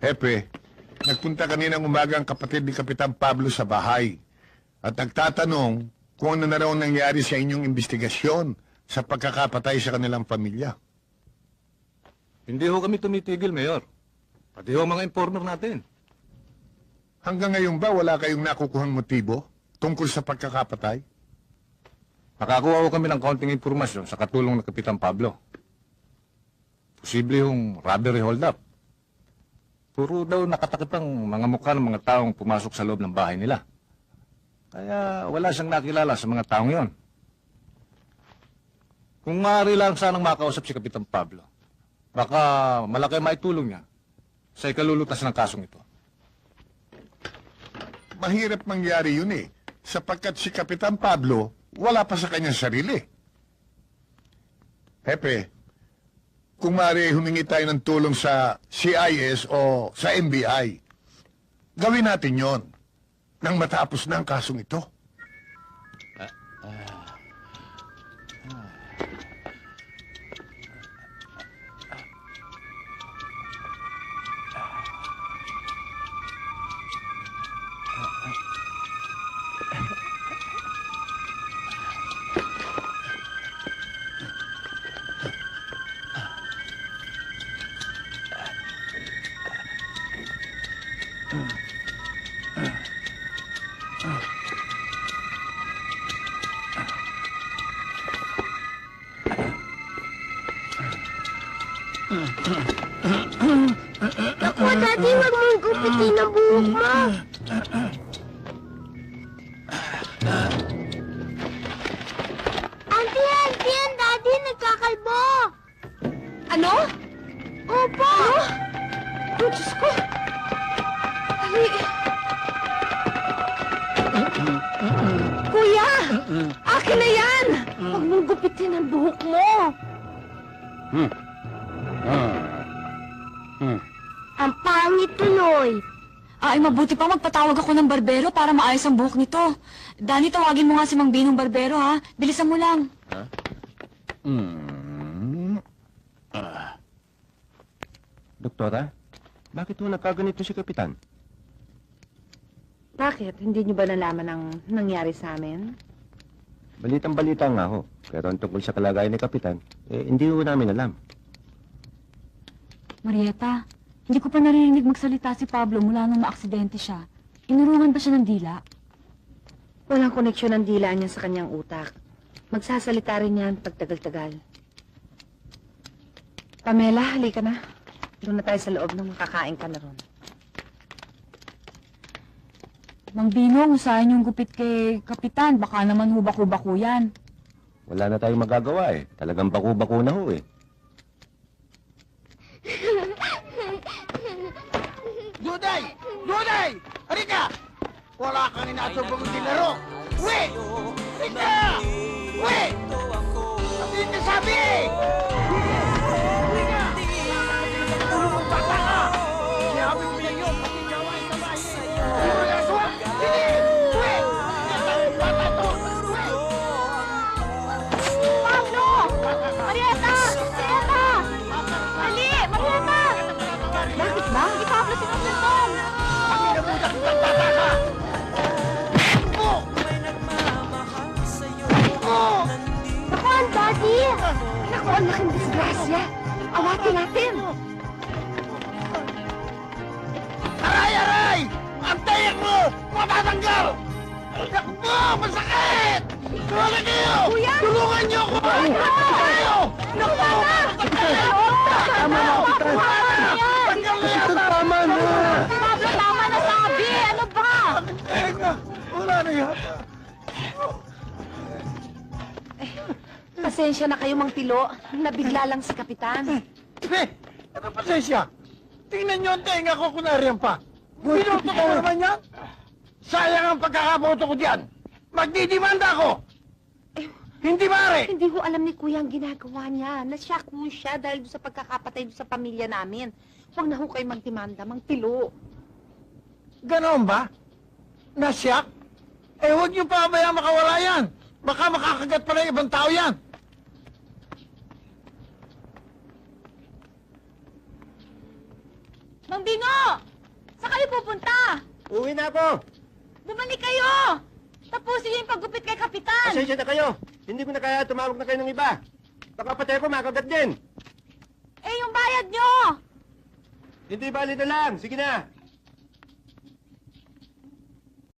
Hepe, nagpunta kaninang umaga ang kapatid ni Kapitan Pablo sa bahay at nagtatanong kung ano na raw nangyari sa inyong investigasyon sa pagkakapatay sa kanilang pamilya. Hindi ho kami tumitigil, Mayor. Pati ho mga informer natin. Hanggang ngayon ba wala kayong nakukuhang motibo tungkol sa pagkakapatay? Nakakuha ho kami ng kaunting impormasyon sa katulong ng Kapitan Pablo. Posible yung robbery hold-up. Puro daw nakatakip ang mga mukha ng mga taong pumasok sa loob ng bahay nila. Kaya wala siyang nakilala sa mga taong yon. Kung maaari lang sanang makausap si Kapitan Pablo, baka malaki maitulong niya sa ikalulutas ng kasong ito. Mahirap mangyari yun sapagkat si Kapitan Pablo wala pa sa kanyang sarili. Hepe, kung maaari humingi tayo ng tulong sa CIS o sa NBI, gawin natin yon nang matapos na ang kasong ito. Naku, Daddy, wag mong gupitin ang buhok mo. Auntie, ang Daddy, nagkakalbo. Ano? Opo. Ano? Oh, Diyos ko. Dali. Kuya, akin na yan. Huwag mong gupitin ang buhok mo. Ang pangit tuloy. Ay, mabuti pa magpatawag ako ng barbero para maayos ang buhok nito. Dani, tawagin mo nga si Mang Binong Barbero, ha? Bilisan mo lang. Doktora, bakit ho nagkaganito si Kapitan? Bakit? Hindi niyo ba nalaman ang nangyari sa amin? Balitang-balita nga ho, pero ang tungkol sa kalagayan ni Kapitan, hindi ho namin alam. Marieta, hindi ko pa narinig magsalita si Pablo mula nung maaksidente siya. Inurungan ba siya ng dila? Walang koneksyon ng dila niya sa kanyang utak. Magsasalita rin yan pag tagal-tagal. Pamela, halika na. Doon na tayo sa loob nang makakain ka na ron. Mang Binong, usahin yung gupit kay Kapitan. Baka naman hubako-bako yan. Wala na tayong magagawa Talagang baku-bako na ho Duday! Duday! Halika! Wala kang inaasabang dinaro! Uwi! Halika! Uwi! Sabi niya sabi! Uwi ka! Tulungan bata ka! Sinabi ko sa iyo, pati gawain sa bahay! Hindi mo nagawa! Sige! Uwi! Ang bata to! Uwi! Pablo! Marieta! Marieta! Dali! Marieta! Bakit ba? Si Pablo sinundan! Pinabudak ng bata ka! Oh! Oh! Naku, ang Daddy! Naku, ang laking disgrasya. Awatin natin. Aray! Aray! Ang tayak mo! Matatanggal! Naku po! Masakit! Tulungan niyo! Kuya! Tulungan niyo ako! Tayo! Naku! Tama na! Tanggal na yan! Tama na! Pablo, tama na sabi! Ano ba? Wala na yan! Pasensya na kayo, Mang Tilo. Nabigla lang si Kapitan. Ano pasensya? Tingnan niyo ang tenga ko kunariyan pa. Pinuto ko naman yan? Sayang ang pagkakaboto ko diyan. Magdidimanda ako! Hindi mare! Hindi ko alam ni Kuya ang ginagawa niya. Nasyak ho siya dahil doon sa pagkakapatay doon sa pamilya namin. Huwag na ho kayo magdemanda, Mang Tilo. Ganon ba? Nasyak? Huwag niyo pa bayang makawala yan. Baka makakagat pa ng ibang tao yan. Mang Bingo! Saan kayo pupunta? Uwi na ako! Bumalik kayo! Tapusin niyo yung paggupit kay Kapitan! Pasensya na kayo! Hindi ko na kaya tumawag na kayo ng iba! Baka patay ko makagat din! Eh, yung bayad nyo! Hindi bali na lang! Sige na!